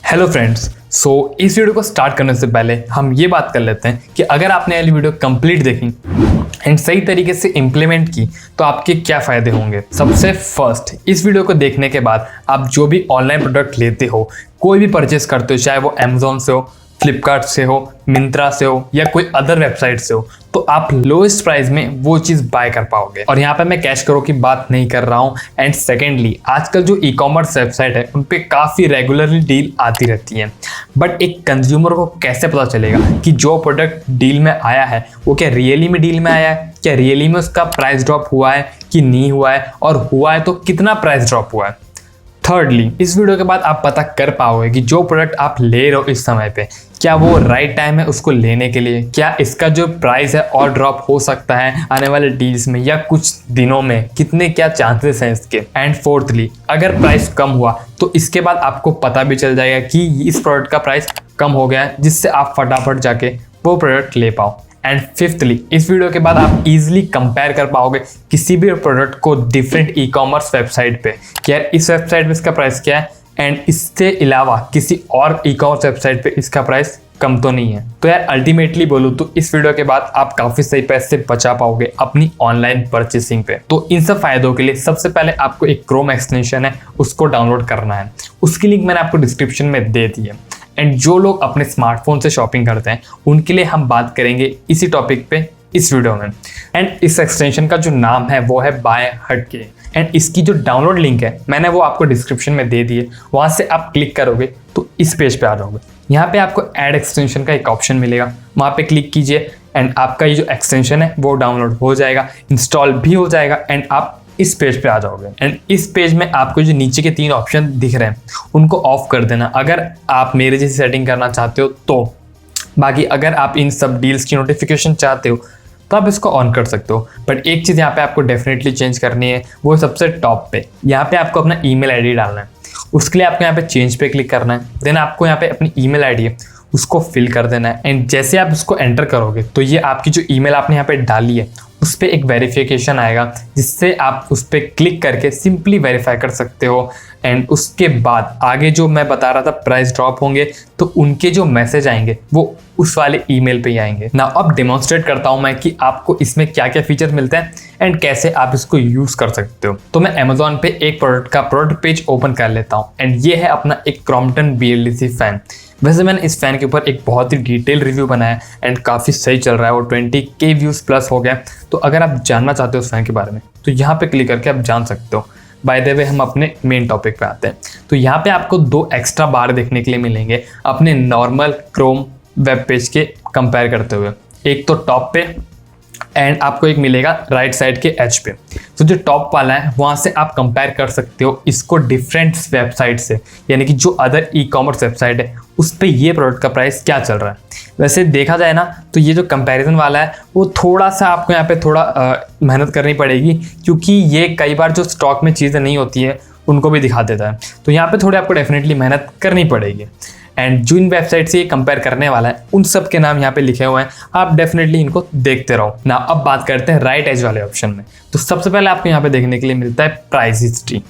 Hello friends. इस video को start करने से पहले हम ये बात कर लेते हैं कि अगर आपने ये वीडियो कंप्लीट देखी एंड सही तरीके से इम्प्लीमेंट की तो आपके क्या फ़ायदे होंगे। सबसे फर्स्ट, इस वीडियो को देखने के बाद आप जो भी ऑनलाइन प्रोडक्ट लेते हो, कोई भी परचेस करते हो, चाहे वो अमेजोन से हो, फ्लिपकार्ट से हो, मिंत्रा से हो या कोई अदर वेबसाइट से हो, तो आप लोएस्ट प्राइस में वो चीज़ बाय कर पाओगे। और यहाँ पे मैं कैश करो की बात नहीं कर रहा हूँ। एंड सेकेंडली, आजकल जो ई कॉमर्स वेबसाइट है उन पे काफ़ी रेगुलरली डील आती रहती है, बट एक कंज्यूमर को कैसे पता चलेगा कि जो प्रोडक्ट डील में आया है वो क्या रियली में डील में आया है, क्या रियली में उसका प्राइस ड्रॉप हुआ है कि नहीं हुआ है, और हुआ है तो कितना प्राइस ड्रॉप हुआ है। थर्डली, इस वीडियो के बाद आप पता कर पाओगे कि जो प्रोडक्ट आप ले रहे हो इस समय पे, क्या वो राइट टाइम है उसको लेने के लिए, क्या इसका जो प्राइस है और ड्रॉप हो सकता है आने वाले डील्स में या कुछ दिनों में, कितने क्या चांसेस हैं इसके। एंड फोर्थली, अगर प्राइस कम हुआ तो इसके बाद आपको पता भी चल जाएगा कि इस प्रोडक्ट का प्राइस कम हो गया है, जिससे आप फटाफट जाके वो प्रोडक्ट ले पाओ। एंड फिफ्थली, इस वीडियो के बाद आप इजीली कंपेयर कर पाओगे किसी भी प्रोडक्ट को डिफरेंट ई कॉमर्स वेबसाइट पे, कि यार इस वेबसाइट पे इसका प्राइस क्या है एंड इसके अलावा किसी और ई कॉमर्स वेबसाइट पे इसका प्राइस कम तो नहीं है। तो यार अल्टीमेटली बोलूँ तो इस वीडियो के बाद आप काफ़ी सही पैसे बचा पाओगे अपनी ऑनलाइन परचेसिंग पे। तो इन सब फायदों के लिए सबसे पहले आपको एक क्रोम एक्सटेंशन है उसको डाउनलोड करना है, उसकी लिंक मैंने आपको डिस्क्रिप्शन में दे दी है। एंड जो लोग अपने स्मार्टफोन से शॉपिंग करते हैं उनके लिए हम बात करेंगे इसी टॉपिक पे इस वीडियो में। एंड इस एक्सटेंशन का जो नाम है वो है बाय हटके। एंड इसकी जो डाउनलोड लिंक है मैंने वो आपको डिस्क्रिप्शन में दे दी है, वहाँ से आप क्लिक करोगे तो इस पेज पे आ जाओगे। यहाँ पे आपको ऐड एक्सटेंशन का एक ऑप्शन मिलेगा, वहाँ पे क्लिक कीजिए एंड आपका ये जो एक्सटेंशन है वो डाउनलोड हो जाएगा, इंस्टॉल भी हो जाएगा एंड आप इस पेज पे आ जाओगे। एंड इस पेज में आपको जो नीचे के 3 ऑप्शन दिख रहे हैं उनको ऑफ कर देना अगर आप मेरे जैसी सेटिंग करना चाहते हो तो। बाकी अगर आप इन सब डील्स की नोटिफिकेशन चाहते हो तो आप इसको ऑन कर सकते हो। बट एक चीज़ यहाँ पे आपको डेफिनेटली चेंज करनी है, वो सबसे टॉप पे यहाँ पे आपको अपना ईमेल आईडी डालना है। उसके लिए आपको यहाँ पे चेंज पे क्लिक करना है, देन आपको यहाँ पे अपनी ईमेल आईडी है उसको फिल कर देना है। एंड जैसे आप उसको एंटर करोगे तो ये आपकी जो ईमेल आपने यहाँ पे डाली है उस पर एक वेरिफिकेशन आएगा, जिससे आप उस पर क्लिक करके सिंपली वेरीफाई कर सकते हो। एंड उसके बाद आगे जो मैं बता रहा था प्राइस ड्रॉप होंगे तो उनके जो मैसेज आएंगे वो उस वाले ईमेल पे ही आएंगे ना। अब डेमोन्स्ट्रेट करता हूं मैं कि आपको इसमें क्या क्या फीचर मिलते हैं एंड कैसे आप इसको यूज कर सकते हो। तो मैं अमेजोन पे एक प्रोडक्ट का प्रोडक्ट पेज ओपन कर लेता हूँ एंड ये है अपना एक क्रॉम्पटन BLDC फैन। वैसे मैंने इस फैन के ऊपर एक बहुत ही डिटेल रिव्यू बनाया एंड काफ़ी सही चल रहा है, वो 20K व्यूज़ प्लस हो गया। तो अगर आप जानना चाहते हो उस फैन के बारे में तो यहाँ पे क्लिक करके आप जान सकते हो। बाय द वे, हम अपने मेन टॉपिक पे आते हैं। तो यहाँ पे आपको 2 एक्स्ट्रा बार देखने के लिए मिलेंगे अपने नॉर्मल क्रोम वेब पेज के कंपेयर करते हुए। एक तो टॉप पे एंड आपको एक मिलेगा राइट साइड के एज पे। तो जो टॉप वाला है वहाँ से आप कंपेयर कर सकते हो इसको डिफरेंट वेबसाइट से, यानी कि जो अदर ई कॉमर्स वेबसाइट है उस पे ये प्रोडक्ट का प्राइस क्या चल रहा है। वैसे देखा जाए ना तो ये जो कंपैरिजन वाला है वो थोड़ा सा आपको यहाँ पे थोड़ा मेहनत करनी पड़ेगी, क्योंकि ये कई बार जो स्टॉक में चीज़ें नहीं होती है उनको भी दिखा देता है। तो यहाँ पे थोड़ी आपको डेफिनेटली मेहनत करनी पड़ेगी। एंड जिन वेबसाइट से ये कंपेयर करने वाला है उन सब के नाम यहाँ पे लिखे हुए हैं, आप डेफिनेटली इनको देखते रहो ना। अब बात करते हैं राइट एज वाले ऑप्शन में। तो सबसे पहले आपको यहाँ पे देखने के लिए मिलता है प्राइस हिस्ट्री।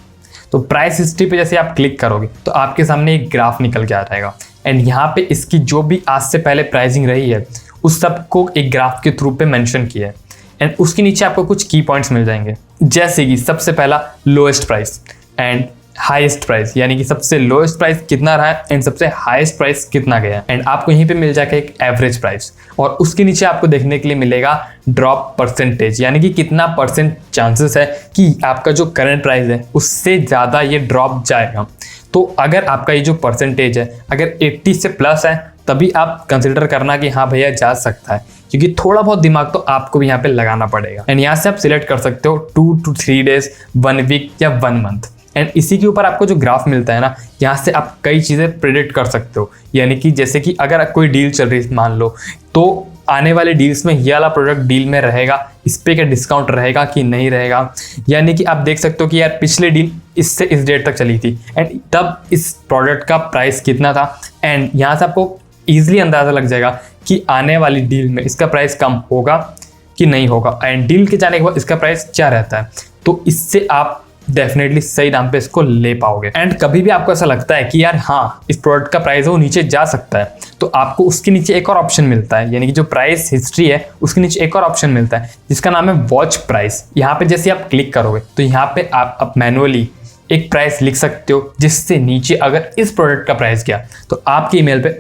तो प्राइस हिस्ट्री पे जैसे आप क्लिक करोगे तो आपके सामने एक ग्राफ निकल के आ जाएगा एंड यहाँ पे इसकी जो भी आज से पहले प्राइसिंग रही है उस सब को एक ग्राफ के थ्रू पे मेंशन किया है। एंड उसके नीचे आपको कुछ की पॉइंट्स मिल जाएंगे, जैसे कि सबसे पहला lowest price and highest price, यानी कि सबसे लोएस्ट प्राइस कितना रहा है एंड सबसे हाईएस्ट प्राइस कितना गया। एंड आपको यहीं पे मिल जाएगा एक एवरेज प्राइस, और उसके नीचे आपको देखने के लिए मिलेगा ड्रॉप परसेंटेज, यानी कि कितना परसेंट चांसेस है कि आपका जो करंट प्राइस है उससे ज़्यादा ये ड्रॉप जाएगा। तो अगर आपका ये जो परसेंटेज है अगर 80 से प्लस है तभी आप कंसिडर करना कि हाँ भैया जा सकता है, क्योंकि थोड़ा बहुत दिमाग तो आपको भी यहाँ पे लगाना पड़ेगा। एंड यहाँ से आप सिलेक्ट कर सकते हो 2 to 3 डेज, 1 वीक या 1 मंथ। एंड इसी के ऊपर आपको जो ग्राफ मिलता है ना, यहाँ से आप कई चीज़ें प्रेडिक्ट कर सकते हो, यानी कि जैसे कि अगर कोई डील चल रही है मान लो, तो आने वाले डील्स में ये वाला प्रोडक्ट डील में रहेगा, इस पे क्या डिस्काउंट रहेगा कि नहीं रहेगा। यानी कि आप देख सकते हो कि यार पिछले डील इससे इस डेट तक चली थी एंड तब इस प्रोडक्ट का प्राइस कितना था। एंड यहाँ से आपको ईजिली अंदाज़ा लग जाएगा कि आने वाली डील में इसका प्राइस कम होगा कि नहीं होगा, एंड डील के जाने के बाद इसका प्राइस क्या रहता है। तो इससे आप डेफिनेटली सही दाम पे इसको ले पाओगे। एंड कभी भी आपको ऐसा लगता है कि यार हाँ इस प्रोडक्ट का प्राइस है वो नीचे जा सकता है, तो आपको उसके नीचे एक और ऑप्शन मिलता है, यानी कि जो प्राइस हिस्ट्री है उसके नीचे एक और ऑप्शन मिलता है जिसका नाम है वॉच प्राइस। यहाँ पे जैसे आप क्लिक करोगे तो यहाँ पे आप मैनुअली एक प्राइस लिख सकते हो, जिससे नीचे अगर इस प्रोडक्ट का प्राइस गया तो आपके ईमेल पे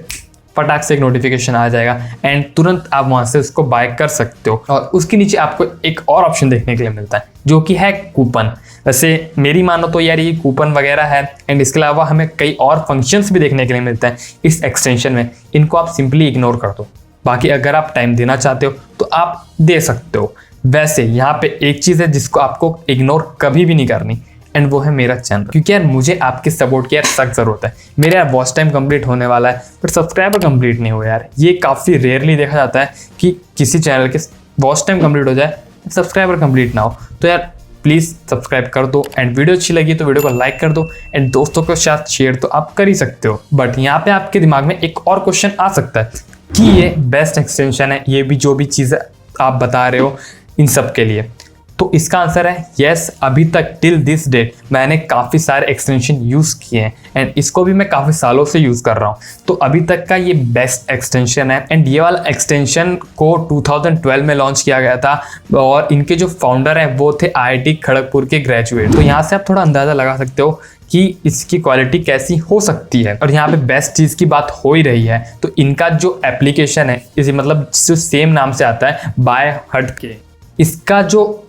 फटाक से एक नोटिफिकेशन आ जाएगा एंड तुरंत आप वहां से उसको बाय कर सकते हो। और उसके नीचे आपको एक और ऑप्शन देखने के लिए मिलता है जो कि है कूपन। वैसे मेरी मानो तो यार ये कूपन वगैरह है एंड इसके अलावा हमें कई और फंक्शंस भी देखने के लिए मिलता है इस एक्सटेंशन में, इनको आप सिंपली इग्नोर कर दो। बाकी अगर आप टाइम देना चाहते हो तो आप दे सकते हो। वैसे यहाँ पे एक चीज़ है जिसको आपको इग्नोर कभी भी नहीं करनी, एंड वो है मेरा चैनल, क्योंकि यार मुझे आपके सपोर्ट की यार सख्त जरूरत है। मेरे यार वॉच टाइम कंप्लीट होने वाला है बट सब्सक्राइबर कंप्लीट नहीं हुआ यार। ये काफ़ी रेयरली देखा जाता है कि किसी चैनल के वॉच टाइम कंप्लीट हो जाए, सब्सक्राइबर कंप्लीट ना हो। तो यार प्लीज़ सब्सक्राइब कर दो एंड वीडियो अच्छी लगी तो वीडियो को लाइक कर दो एंड दोस्तों के साथ शेयर तो आप कर ही सकते हो। बट यहाँ पे आपके दिमाग में एक और क्वेश्चन आ सकता है कि ये बेस्ट एक्सटेंशन है, ये भी जो भी चीज़ें आप बता रहे हो इन सब के लिए, तो इसका आंसर है यस। अभी तक टिल दिस डेट मैंने काफ़ी सारे एक्सटेंशन यूज़ किए हैं एंड इसको भी मैं काफ़ी सालों से यूज़ कर रहा हूँ, तो अभी तक का ये बेस्ट एक्सटेंशन है। एंड ये वाला एक्सटेंशन को 2012 में लॉन्च किया गया था और इनके जो फाउंडर हैं वो थे IIT खड़गपुर के ग्रेजुएट। तो यहाँ से आप थोड़ा अंदाज़ा लगा सकते हो कि इसकी क्वालिटी कैसी हो सकती है। और यहाँ पे बेस्ट चीज़ की बात हो ही रही है तो इनका जो एप्लीकेशन है, इसी मतलब जो सेम नाम से आता है बाय हटके, इसका जो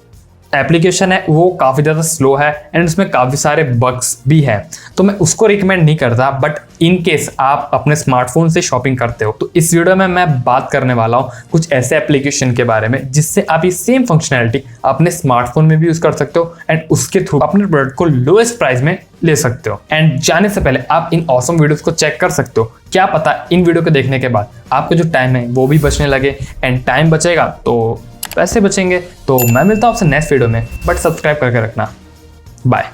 एप्लीकेशन है वो काफ़ी ज़्यादा स्लो है एंड उसमें काफ़ी सारे बग्स भी हैं, तो मैं उसको रिकमेंड नहीं करता। बट इन केस आप अपने स्मार्टफोन से शॉपिंग करते हो तो इस वीडियो में मैं बात करने वाला हूँ कुछ ऐसे एप्लीकेशन के बारे में जिससे आप ये सेम फंक्शनैलिटी अपने स्मार्टफोन में भी यूज़ कर सकते हो एंड उसके थ्रू अपने प्रोडक्ट को लोएस्ट प्राइस में ले सकते हो। एंड जाने से पहले आप इन ऑसम वीडियोस को चेक कर सकते हो, क्या पता इन वीडियो को देखने के बाद आपका जो टाइम है वो भी बचने लगे एंड टाइम बचेगा तो पैसे बचेंगे। तो मैं मिलता हूँ आपसे नेक्स्ट वीडियो में, बट सब्सक्राइब करके रखना। बाय।